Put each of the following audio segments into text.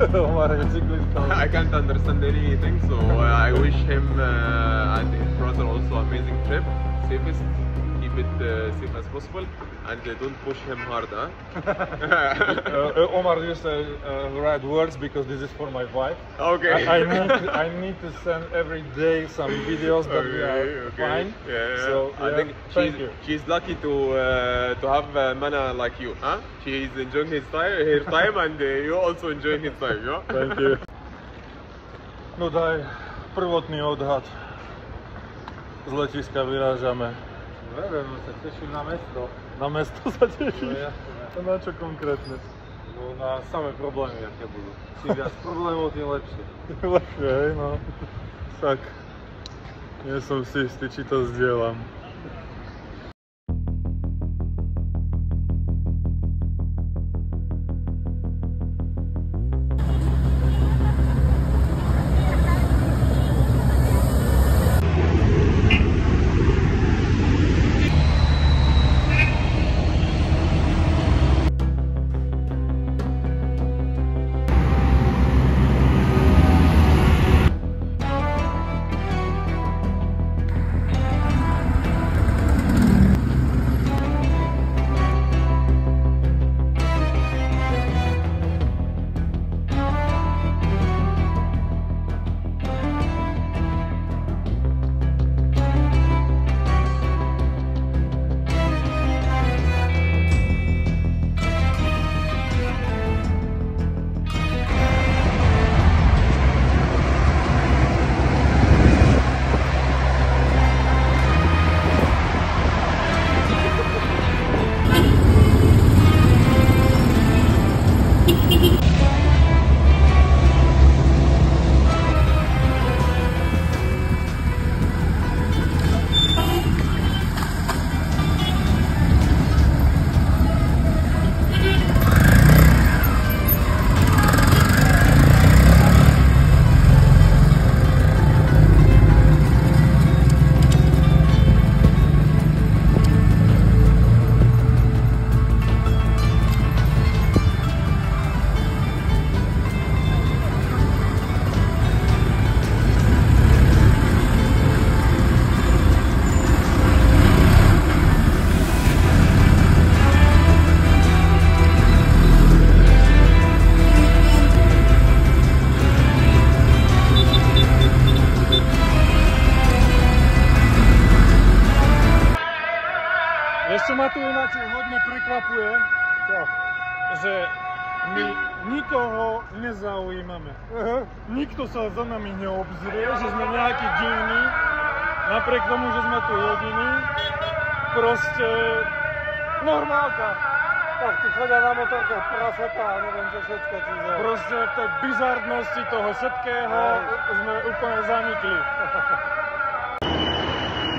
Omar is cyclist. I can't understand anything, so I wish him and his brother also amazing trip, safest, keep it safe as possible, and don't push him hard, huh? Omar used the right words because this is for my wife. Okay. I need to send every day some videos that we are fine. Yeah. So I think she's lucky to have Mana like you, huh? She's enjoying her time, and you also enjoying his time, yeah? Thank you. No daj prvotný odhad. Z letiska vyrážame. Neviem, sa teším na mesto. Na mesto sa tešíš? No jasné. To na čo konkrétne? No na samé problémy, aké budú. Čím viac problémov, tým lepšie. Lepšie, hej, no. Tak. Nie som si istý, či to zdieľam. Ešte ma tu ináč hodne prekvapuje, že my nikoho nezaujímame. Nikto sa za nami neobzrie, že sme nejaký divní, napriek tomu, že sme tu jediní. Proste normálka. Tak tu chodia na motorkách prasatá a neviem čo všetko. Proste v tej bizarnosti toho všetkého sme úplne zanikli.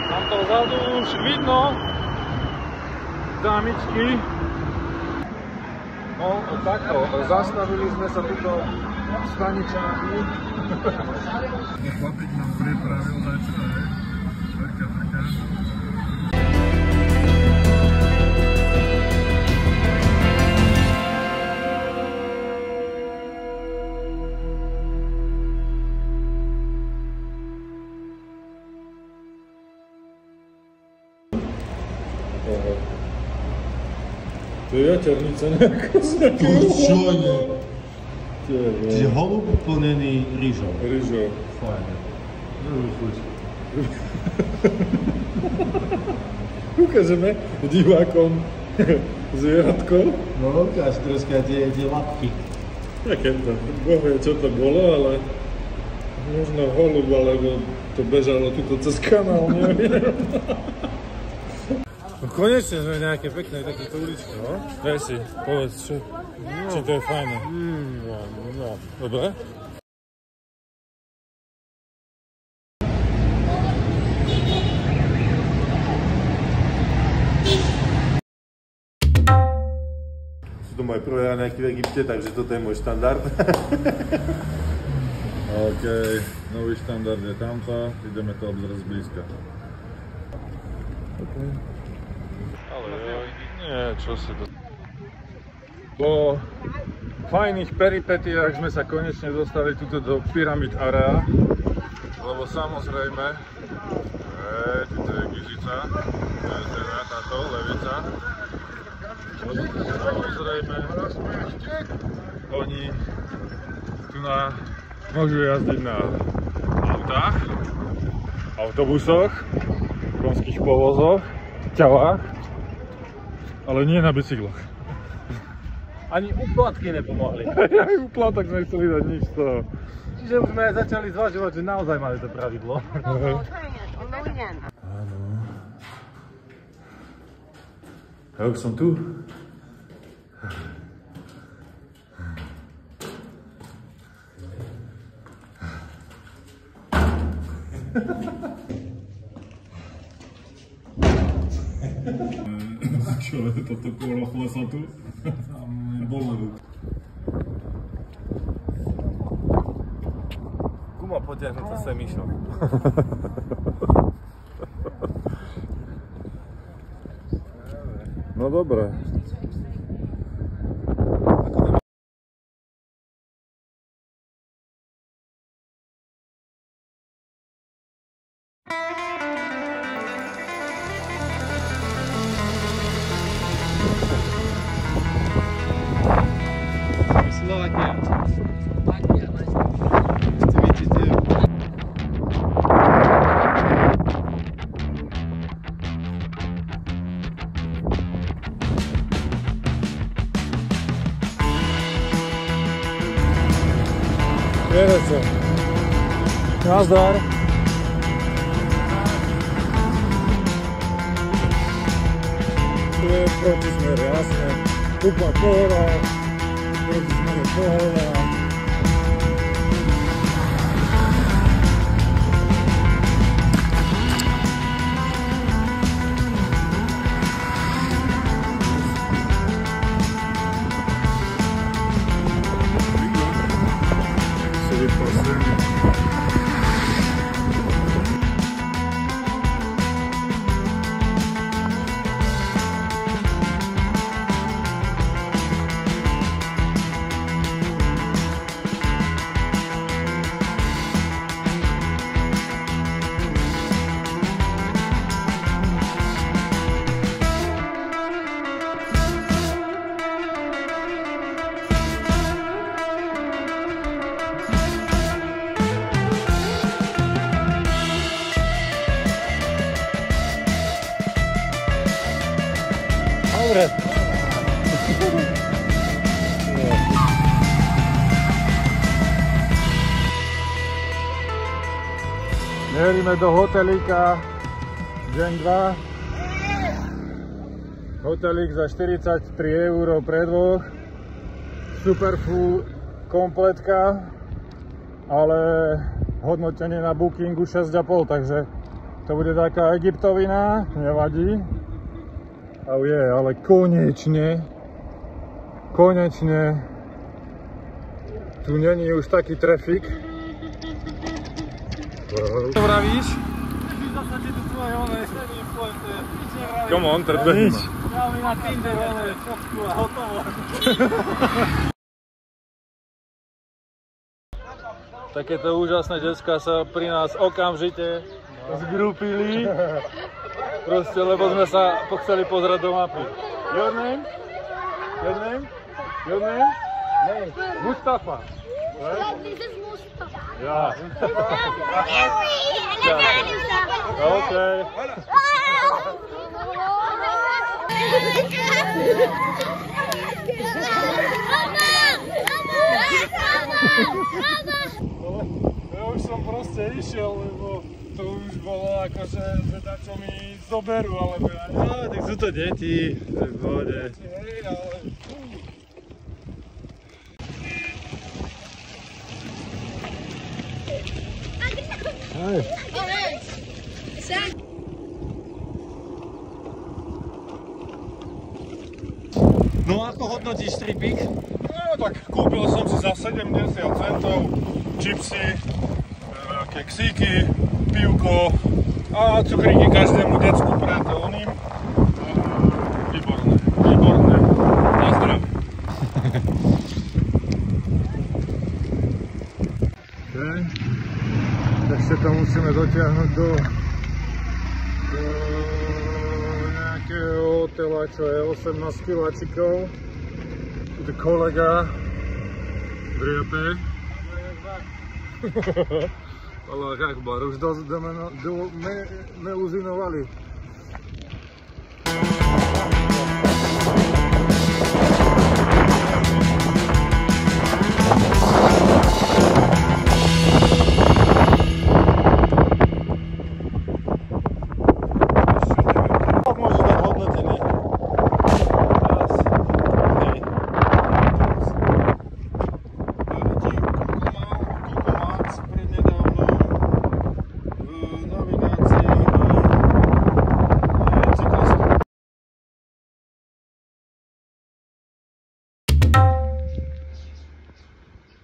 Tam to vzadu už vidno. Dámičky. No takto, zastavili sme sa tuto v staničáku. Chlapík nám pripravil začo, hej? Taká. To je jaťarnica nejaká. Čo? Čiže holub plnený rýžou. Rýžou. Fajne. Druhý chuť. Ukážeme divákom zvieratko. No ukáž troška tie lapky. Také to, Boh vie, čo to bolo, ale možno holub, alebo to bežalo tuto cez kanál, neviem. No konečne sme nejaké pekné takéto uličky, no? Daj si, povedz, či to je fajné. No. Dobre? Sú to moje prvé raňajky v Egypte, takže toto je môj štandard. OK, nový štandard je tamto, ideme to obzrieť zblízka. OK. Ale nie, čo si to... Po fajných peripetiách sme sa konečne dostali tuto do Pyramid Area, lebo samozrejme, tuto je Gižica, to je teda táto levica, samozrejme, oni tu môžu jazdiť na autách, autobusoch, konských povozoch, ťavách, ale nie na bicykloch. Ani úplatky nepomohli. Aj úplatok sme chceli dať nič z toho. Čiže už sme začali zvažovať, že naozaj mali to pravidlo. Áno. Ja už som tu. Čo je toto kolo chlesa tu? Bolo. Guma potiahnutá semišom. No dobre. Slovakia. Jedete. Nazdar. Tu je protismer, jasne. Úplná pohoda. Protismer je pohoda. Dobre. Mierime do hotelíka, deň 2. Hotelík za 43 € pre dvoch. Superfull kompletka, ale hodnotenie na bookingu 6,5, takže to bude taká egyptovina, nevadí. Oh je, ale konečne tu není už taký trafik. Čo vravíš? Come on, predbehni ma. Ja mi na Tinder, fotku a hotovo. Takéto úžasné decká sa pri nás okamžite zgrupili. Proste, lebo sme sa chceli pozrieť do mapy. Your name? Your name? Your name? Name. Mustafa. Right? This is Mustafa. Yeah. Yeah. Okay. Ja už som proste išiel, lebo to už bolo akože, že čo mi zoberú, alebo ja neviem. No, tak sú to deti, to je v pohode. Hej, ale... Hej. No ako hodnotíš tripik? No tak kúpil som si za 70 centov čipsy, keksíky, pivko a cukríky každému decku pred oným. Výborné, výborné. Na zdravie. Ešte to musíme dotiahnuť do nejakého hotela, čo je 18 kiláčikov. Tu je kolega driepe. Allah akbar, už uzinovali.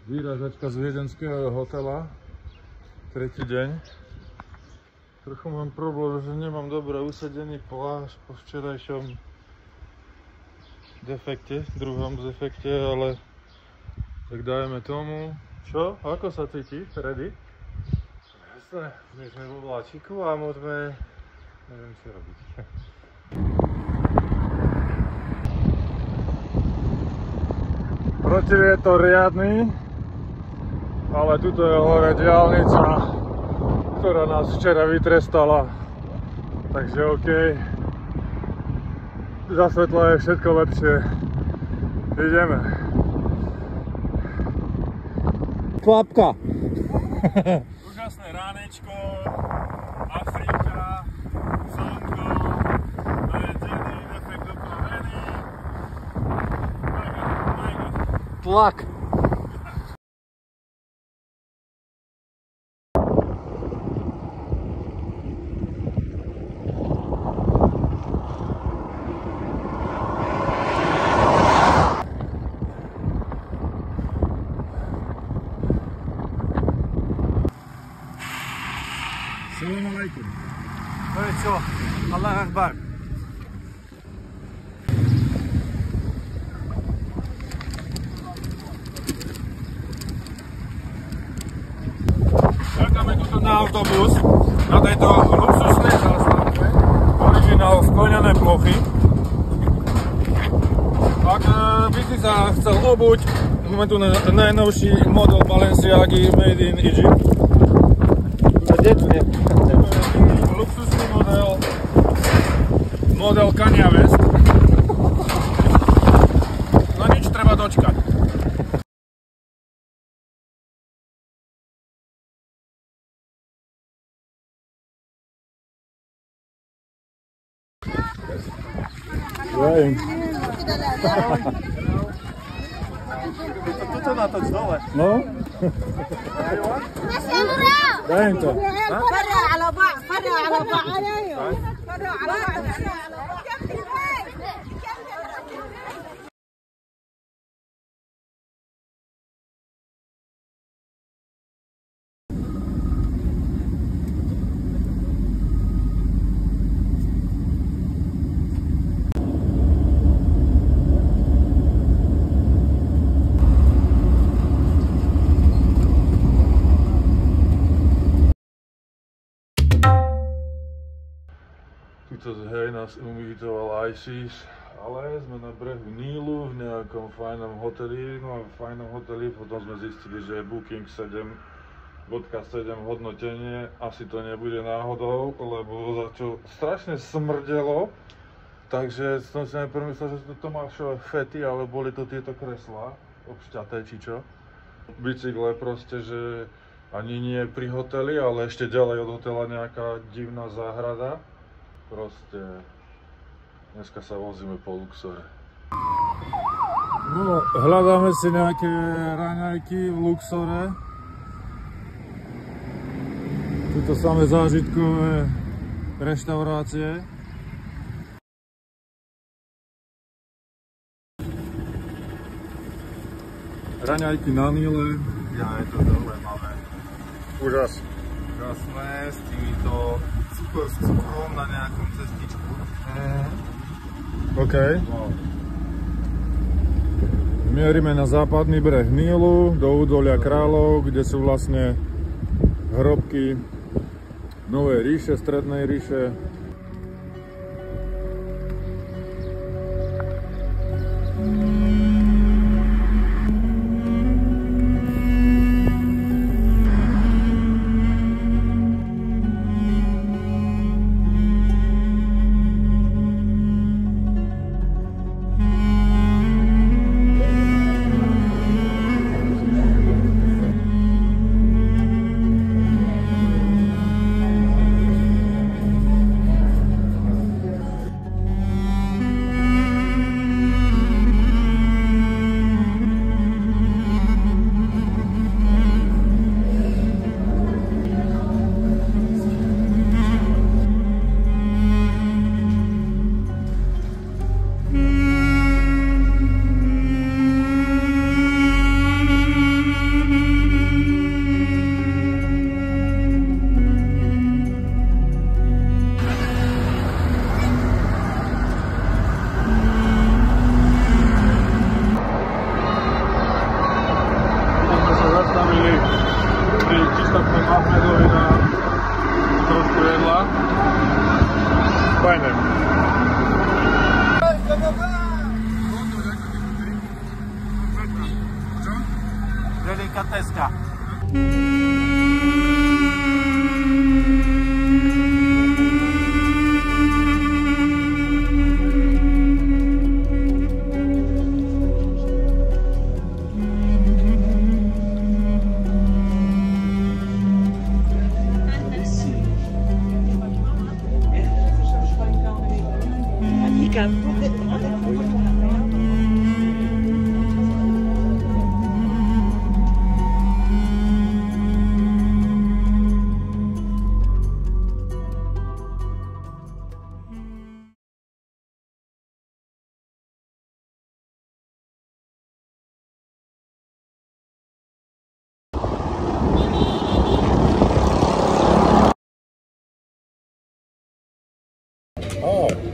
Výražačka z viedenského hotela, tretí deň. Trochu mám problém, že nemám dobre usadený plášť po včerajšom defekte, druhom defekte, ale tak dajme tomu. Čo? Ako sa cítiš? Ready? Jasné, my sme v obláčiku a môžeme, neviem čo robiť. Protivietor riadny. Ale tuto je hore diaľnica, ktorá nás včera vytrestala. Takže OK. Za svetla je všetko lepšie. Ideme. Klapka. Úžasné ránečko, Afrika, slnko, najedený, efekt dopravený. Mega. Tlak. Salam alaikum. To je čo? Allah akbar. Čakáme tuto na autobus, na tejto luxusnej zástavke, originál sklenené plochy. Ak by si sa chcel obuť, máme tu najnovší model Balenciagy Made in Egypt. Luxusný model Kanye West. No nič, treba dočkať. Toto natoč dole. No? Dajem to. فرع على بعض فرع على بعض فرع على بعض Hej, nás uvítoval ISIS, ale sme na brehu Nílu v nejakom fajnom hoteli, no a v fajnom hoteli potom sme zistili, že je Booking 7.7 hodnotenie, asi to nebude náhodou, lebo začal strašne smrdelo, takže som si najprv myslel, že to Tomášové fety, ale boli to tieto kreslá, obšťaté či čo. Bicykle proste, že ani nie pri hoteli, ale ešte ďalej od hotela nejaká divná záhrada. Proste dneska sa vozíme po Luxore. No, hľadáme si nejaké raňajky v Luxore. Tuto samé zážitkové reštaurácie. Raňajky na Níle. Ja je to dole máme. Úžas. Úžasné s týmito s cukrom na nejakom cestičku. OK. Wow. Mierime na západný breh Nílu, do údolia kráľov, kde sú vlastne hrobky Novej ríše, Strednej ríše. Fajne. Delikateska.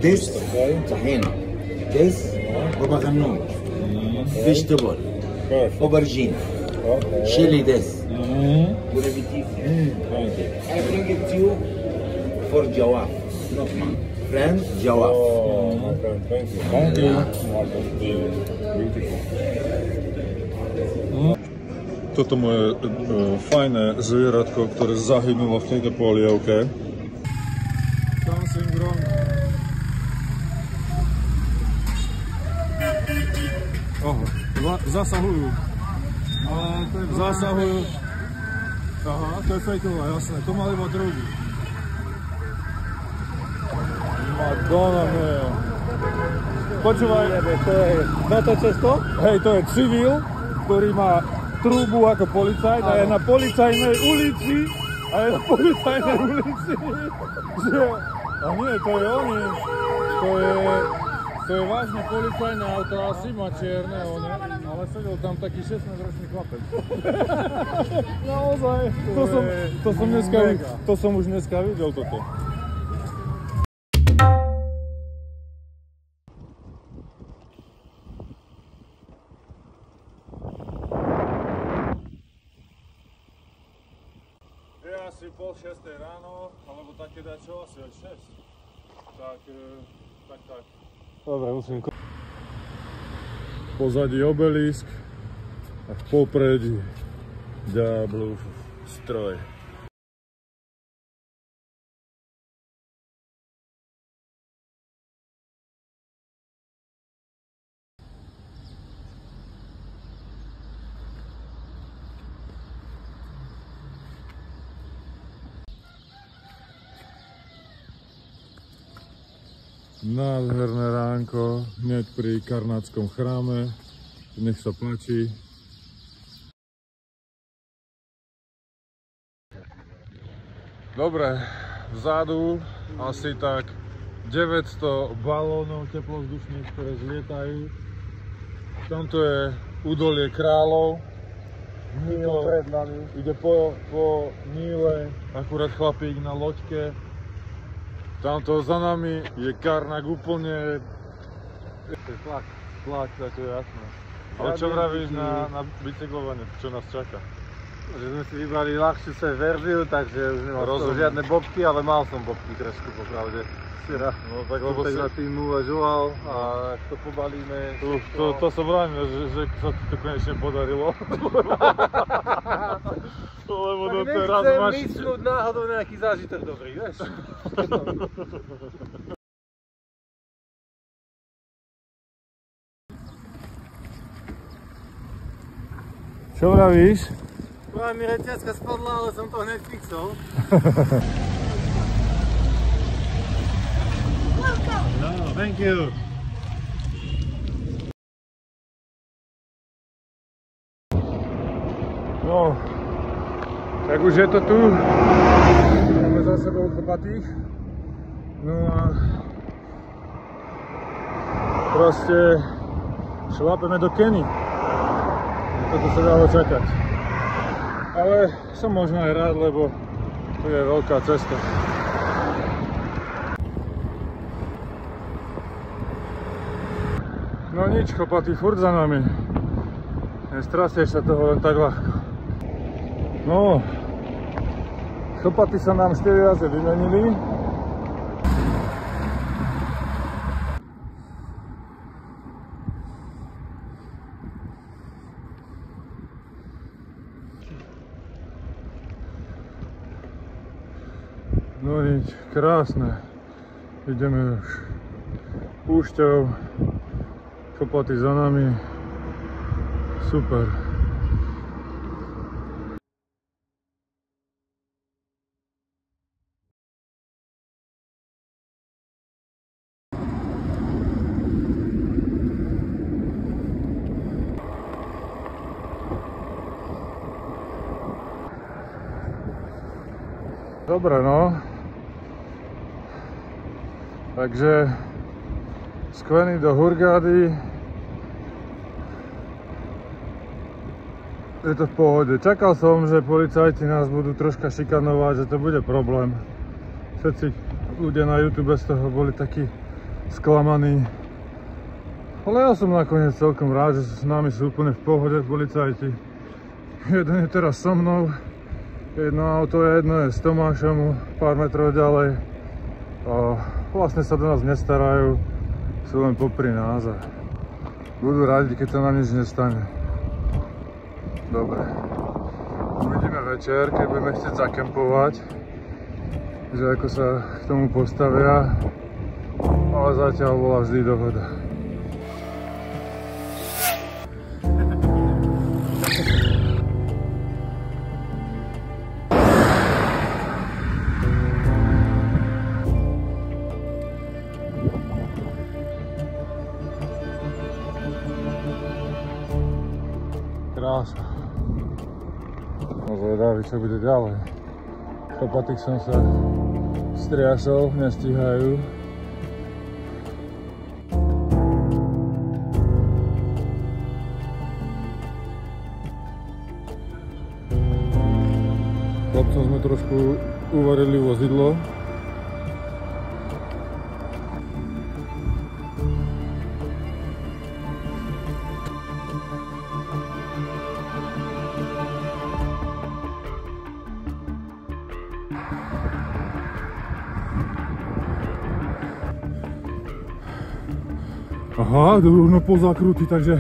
This طحينة. This بابا غنوج. Vegetable. Aubergine. Chili this. What have you I bring it to you for Jawaf. Not mine. Friend Jawaf. Oh, my friend, thank you. Thank you. Toto moje fajné zvieratko, ktoré zahynulo v tejto polievke. Dancing wrong. Zasahujú. Zasahujú. Aha, to je fejková, jasné. To mali iba drogu. Madonna mia. Počúvaj, to je na to cesto? Hej, to je civil, ktorý má trúbu ako policajt a je na policajnej ulici. A nie, to je oni. To je vážne policajné auto, asi má čierne, ale sedel tam taký 16-ročný chlapec. Naozaj, to som už dneska videl toto. Je asi 5:30 ráno, alebo také dačo, asi aj 6. Tak. Dobre, musím... Pozadí obelisk a v popredí Diablov stroj. Nádherné ránko, hneď pri Karnátskom chráme. Nech sa páči. Dobre, vzadu asi tak 900 balónov teplovzdušných, ktoré zlietajú. Tamto je údolie kráľov. Ide po Níle, akurát chlapík na loďke. Tamto za nami je Karnak úplne... Tlak, to je jasné. Ale čo vravíš na bicyklovanie, čo nás čaká? Že sme si vybrali ľahšiu verziu, takže už nemal žiadne bobky, ale mal som bobky trošku popravde. Včera som tak na tým uvažoval a ak to pobalíme... To som vránil, že sa ti to konečne podarilo. Lebo doteraz máš... Tak nechcem mysľuť náhodou nejaký zážitok dobrý, vieš? Čo vravíš? Práve mi reťazka spadla, ale som to hneď fixol. No, thank you. No, tak už je to tu. Máme za sebou kopatých. No a proste šlápeme do Keny. Toto sa dalo čakať. Ale som možno aj rád, lebo tu je veľká cesta. No nič, chlapatí, furt za nami. Nestrasieš sa toho len tak ľahko. No, chlapatí sa nám 4 razy vymenili. No nič, krásne. Ideme už púšťou. Chlapatí za nami. Super. Dobre, no. Takže z Kveny do Hurgády je to v pohode. Čakal som, že policajti nás budú troška šikanovať, že to bude problém. Všetci ľudia na YouTube z toho boli takí sklamaní. Ale ja som nakoniec celkom rád, že s nami sú úplne v pohode policajti. Jeden je teraz so mnou, jedno auto je s Tomášom pár metrov ďalej. A vlastne sa do nás nestarajú, sú len popri nás a budú radi, keď sa nám nič nestane. Dobre, uvidíme večer, keď budeme chcieť zakempovať, že ako sa k tomu postavia, ale zatiaľ bola vždy dohoda. Krása. No zvedavý, čo bude ďalej. Chlapatých som sa striasol, nestíhajú. Chlapcom sme trošku uvarili vozidlo. Aha, rovno po zakruty, takže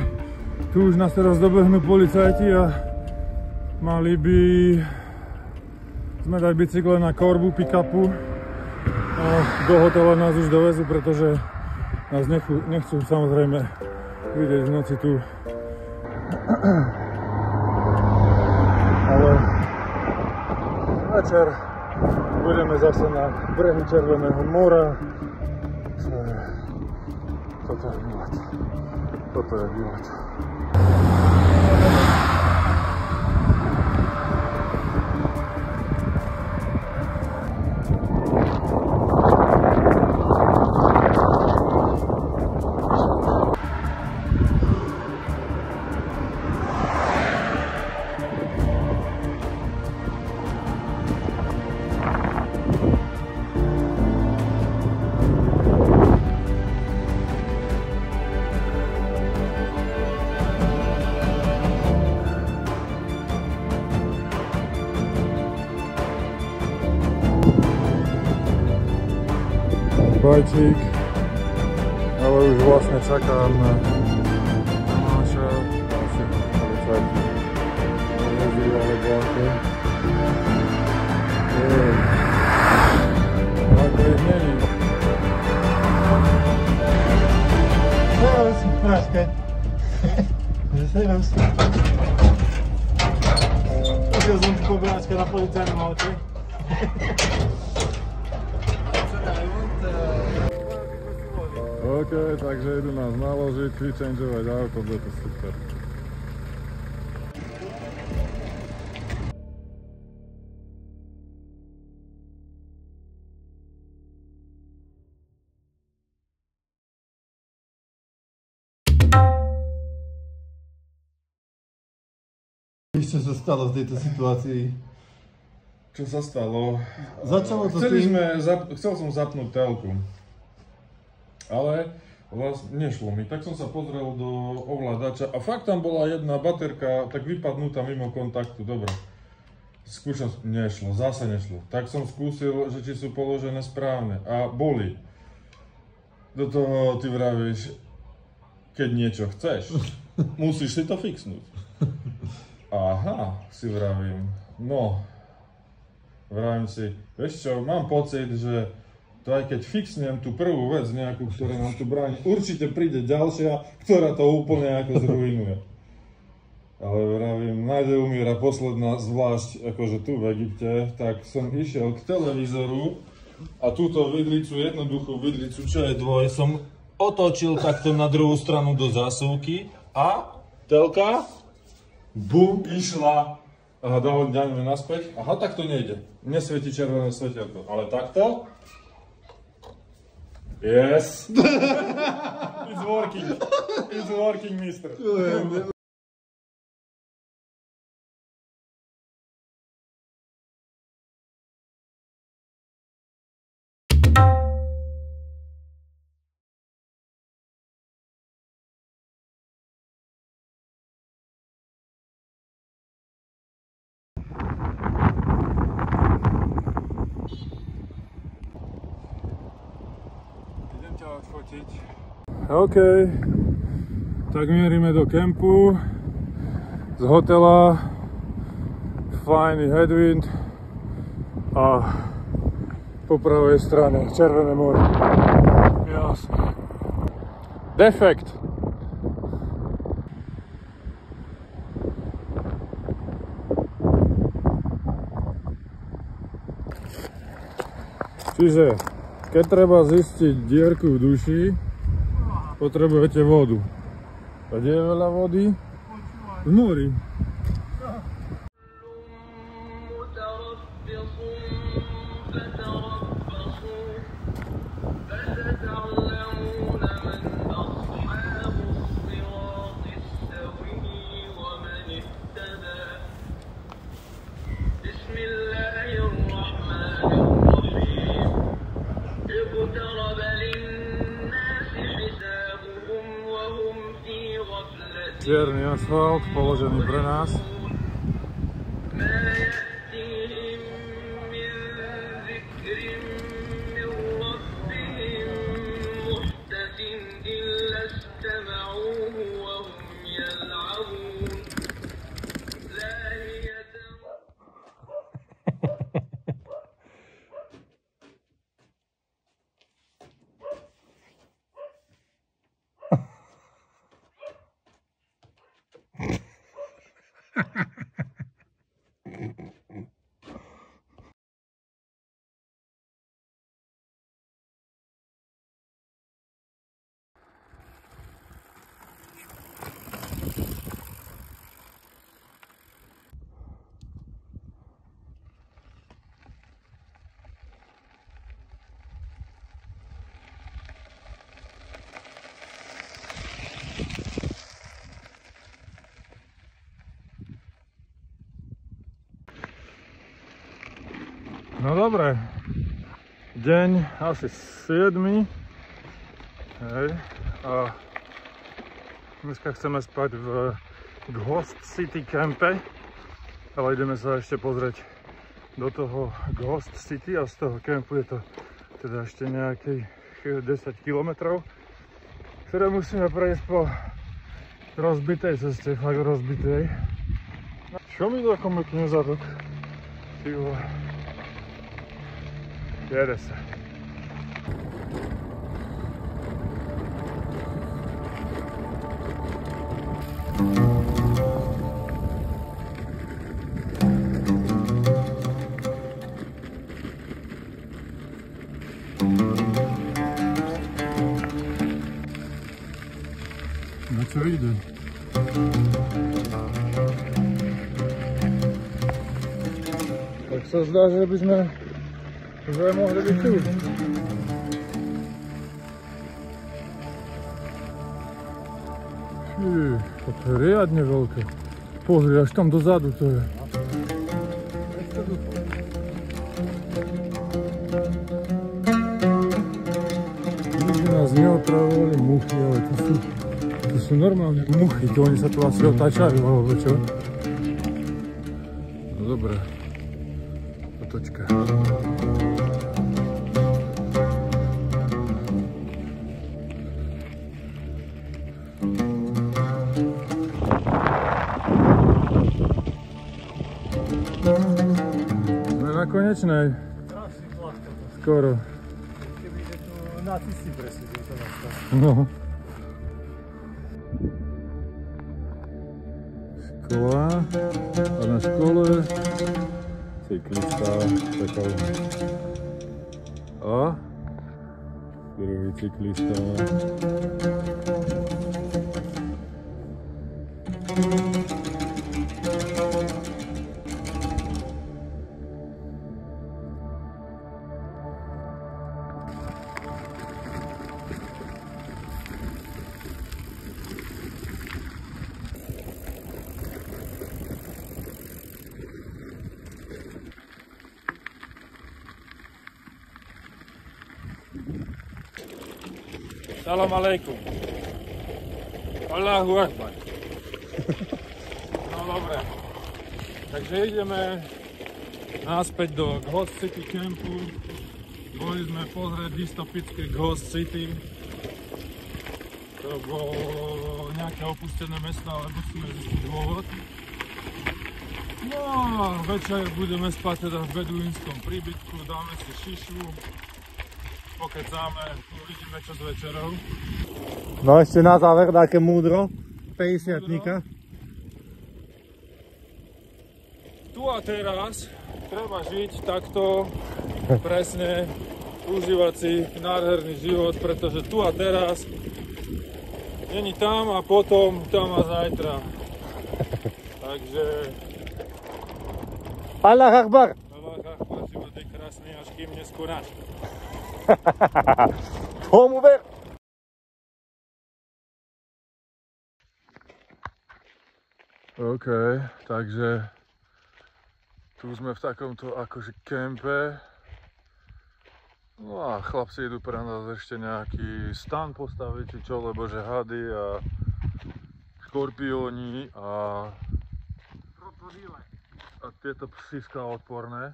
tu už nás teraz dobehnú policajti a mali by sme dať bicykle na korbu pick-upu a do hotela nás už dovezú, pretože nás nechcú samozrejme vidieť v noci tu. Ale večer budeme zase na brehu Červeného mora. Toto je výlet. Toto je výlet. bajčík, ale už vlastne čakám na Tomáša, asi policajti neží, ale blanke. Ako ich není. Servus, Praške. Servus. Ušiel som ti pobráčka na policajnom aute. OK, takže idú nás naložiť, vychangeovať auto, bude to super. Čo sa stalo v tejto situácii? Čo sa stalo? Začalo to tým... Chcel som zapnúť telku, ale vlastne nešlo mi. Tak som sa pozrel do ovládača a fakt tam bola jedna baterka tak vypadnutá mimo kontaktu. Dobre, skúšam, nešlo, zase nešlo. Tak som skúsil, že či sú položené správne a boli. Do toho ty vravíš, keď niečo chceš, musíš si to fixnúť. Aha, si vravím, no, vravím si, vieš čo, mám pocit, že to aj keď fixnem tú prvú vec nejakú, ktorá nám tu bráni, určite príde ďalšia, ktorá to úplne ako zrujnuje. Ale vravím, nádej umiera posledná, zvlášť akože tu v Egypte, tak som išiel k televízoru a túto vidlicu, jednoduchú vidlicu, čo je dvoj, som otočil takto na druhú stranu do zásuvky a telka bum, išla. Aha, dohodňame naspäť. Aha, tak to nejde. Nesvieti červené svetelko. Ale takto? Yes! It's working. It's working, mister. Odfotiť. OK, tak mierime do kempu z hotela, fajný headwind a po pravej strane Červené more. Jasne. Defekt. Čiže keď treba zistiť dierku v duši, potrebujete vodu. A kde je veľa vody? V mori. Čierny asfalt, položený pre nás. No dobre, deň asi 7. Hej. A dneska chceme spať v Ghost City campe, ale ideme sa ešte pozrieť do toho Ghost City a z toho campu je to teda ešte nejaký 10 km, ktoré musíme prejsť po rozbitej ceste, fakt rozbitej. Čo mi to ako mekne zadok? Ty vole. Jede sa. Na čo ide? Tak sa zdá, že by sme mohli byť tu. To je riadne veľké. Pozri, až tam dozadu to je. Nikdy nás neotravovali muchy, ale to sú normálne muchy, to oni sa tu asi otáčajú, alebo čo? No dobré. Otočka. Sme na konečnej. Skoro. Kebyže tu na ty si presedil to nastal. No. Škola. A na škole cyklista čakal. A druhý cyklista. Salam aleikum. Allahu akbar. No dobre. Takže ideme naspäť do Ghost City campu. Boli sme pozrieť dystopické Ghost City. To bolo nejaké opustené mesto, ale musíme zistiť dôvod. No a večer budeme spať teda v beduínskom príbytku, dáme si šišu, pokecáme, uvidíme čo s večerou. No ešte na záver také múdro, 50-tníka. Tu a teraz treba žiť takto, presne, užívať si nádherný život, pretože tu a teraz není tam a potom, tam a zajtra. Takže Allah Akbar! Allah Akbar, život je krásny, až kým neskončí. Tomu ver! OK, takže tu sme v takomto akože kempe. No a chlapci idú pre nás ešte nejaký stan postaviť, či čo, lebo že hady a škorpióni a tieto psíska odporné.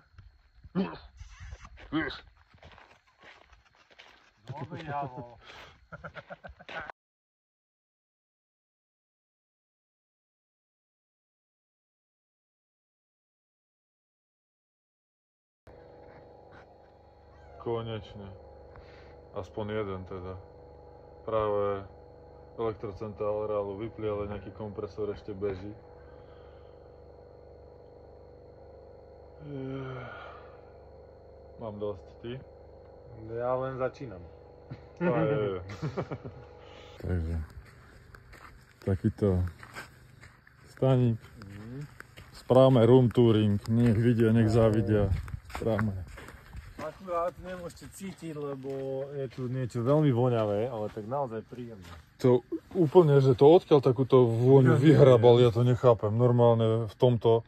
Konečne. Aspoň jeden teda. Práve elektrocentrálu vypli, ale nejaký kompresor ešte beží. Mám dosť, ty? Ja len začínam. Takže takýto staník. Správame room touring, nech vidia, nech závidia. Správame. Akurát nemôžete cítiť, lebo je tu niečo veľmi voňavé, ale tak naozaj príjemné. To úplne, že to odkiaľ takúto vôňu vyhrabal, ja to nechápem. Normálne v tomto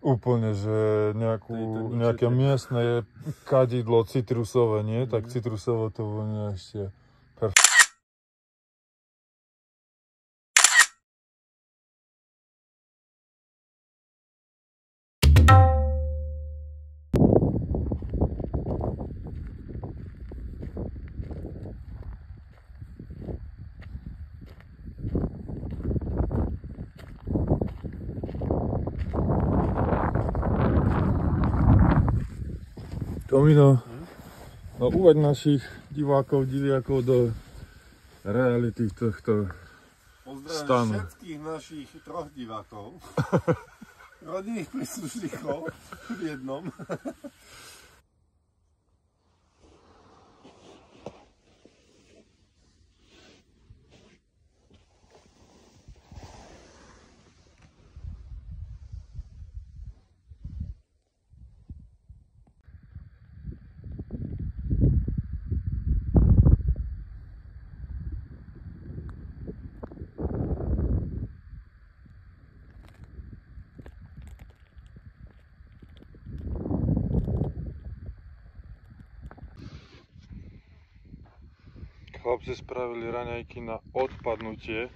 úplne, že nejaké miestne kadidlo citrusové, nie? Tak citrusové to vonia ešte perfektne. Tomino, no uveď našich divákov, diviakov do reality tohto stanu. Pozdravujem všetkých našich 3 divákov, rodinných príslušníkov v jednom. Chlapci spravili raňajky na odpadnutie.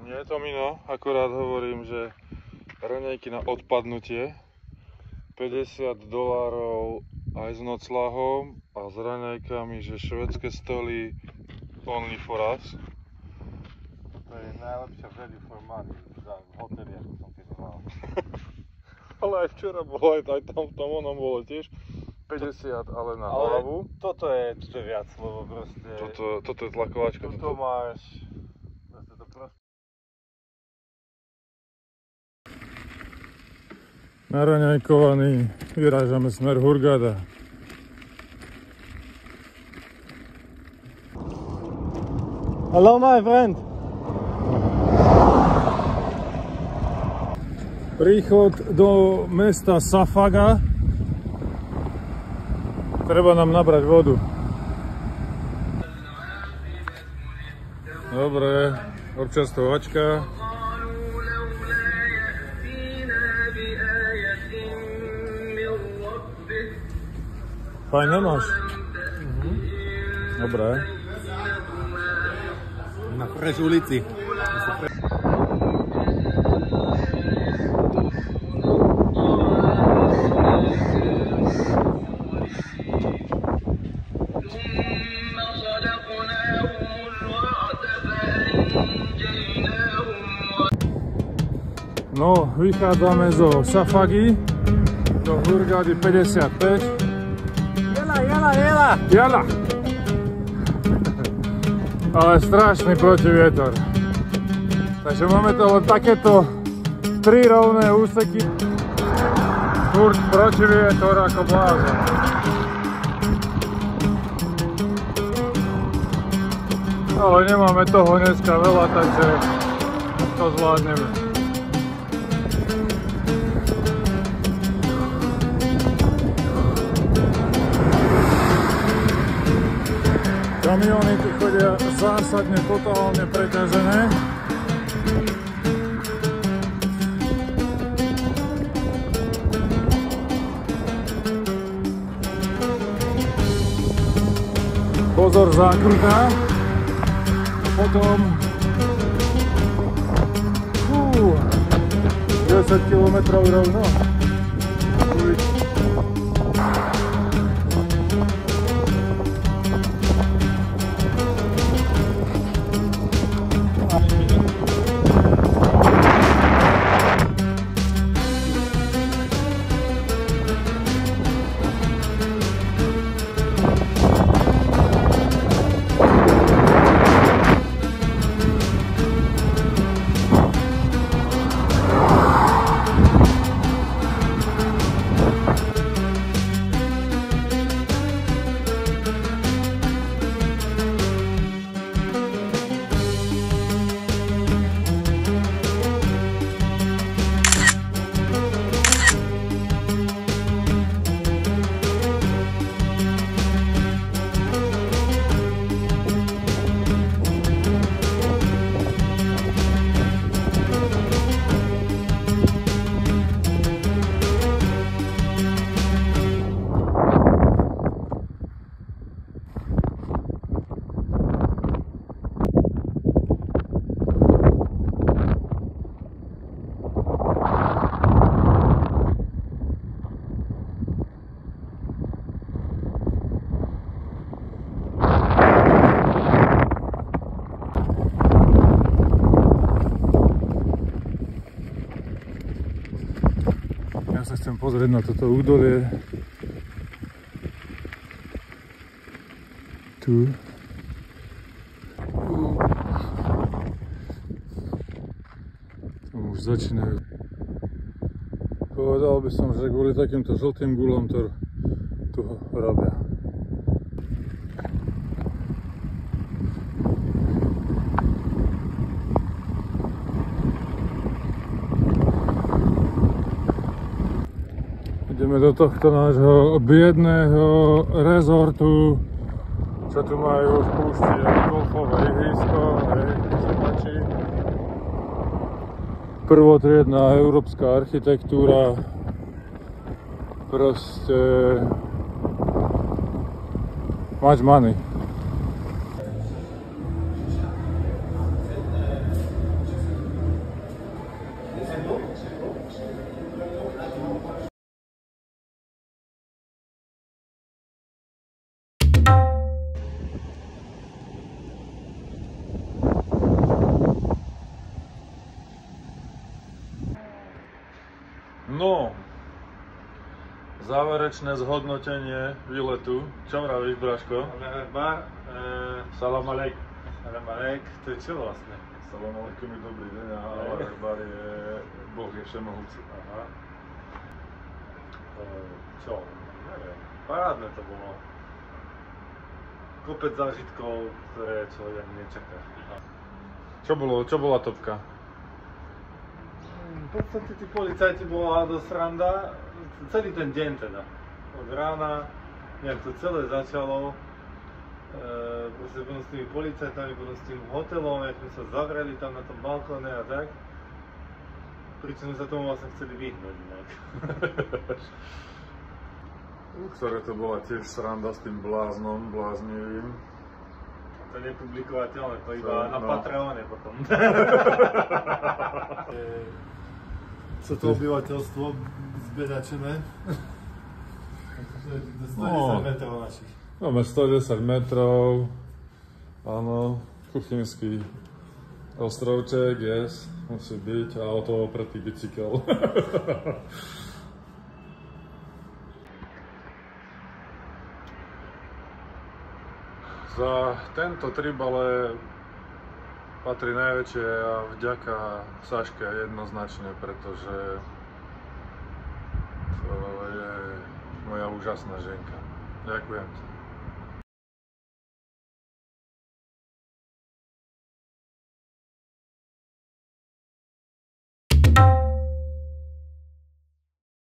Nie, Tomino, akurát hovorím, že raňajky na odpadnutie. $50 aj s nocľahom a s raňajkami, že švédske stoly only for us. To je najlepšia value for money za hotely, ako som keď mal. Ale aj včera bolo, aj tam v tom onom bolo tiež 50, ale na hlavu. Toto je viac, lebo proste... Toto je tlakovačka. Toto máš... To proste... Naraňajkovaný, vyrážame smer Hurghada. Hello my friend! Príchod do mesta Safaga. Treba nám nabrať vodu. Dobre, občerstvovačka. Fajn nemáš? Dobre. Na fresh ulici. No, vychádzame zo Safagi do Hurghady 55. Jala! Ale strašný protivietor. Takže máme to len takéto 3 rovné úseky. Furt protivietor ako blázon. Ale nemáme toho dneska veľa, takže to zvládneme. Kamióny tu chodia zásadne, totálne preťažené. Pozor, zákruta. Potom 10 km rovno. Ja sa chcem pozrieť na toto údolie. Tu. Tam už začínajú. Povedal by som, že kvôli takýmto žltým gulom to tu robia. Ideme do tohto nášho biedného rezortu, čo tu majú v púšti golfové ihrisko, nech sa páči. Prvotriedna európska architektúra, proste much money. No, záverečné zhodnotenie výletu. Čo vravíš, Braško? Salam alejk. Salam alejk, to je čo vlastne? Salam alejkum je dobrý deň a Akbar je Boh je všemohúci. Aha. Čo? Neviem. Parádne to bolo. Kopec zážitkov, ktoré človek ani nečaká. Čo bola topka? V podstate tí policajti bola dosť sranda, celý ten deň teda. Od rána, nejak to celé začalo, proste potom s tými policajtami, potom s tým hotelom, jak sme sa zavreli tam na tom balkóne a tak. Pričom sme sa tomu vlastne chceli vyhnúť inak. Ktoré to bola tiež sranda s tým bláznom, bláznivým. To je nepublikovateľné, to iba na Patreone potom. Co to obyvateľstvo zbedačené? 110 metrov našich. Máme 110 metrov, áno, kuchynský ostrovček, yes, musí byť, a o to opretý bicykel. Za tento trip ale patrí najväčšie a vďaka Saške jednoznačne, pretože to je moja úžasná ženka. Ďakujem ti.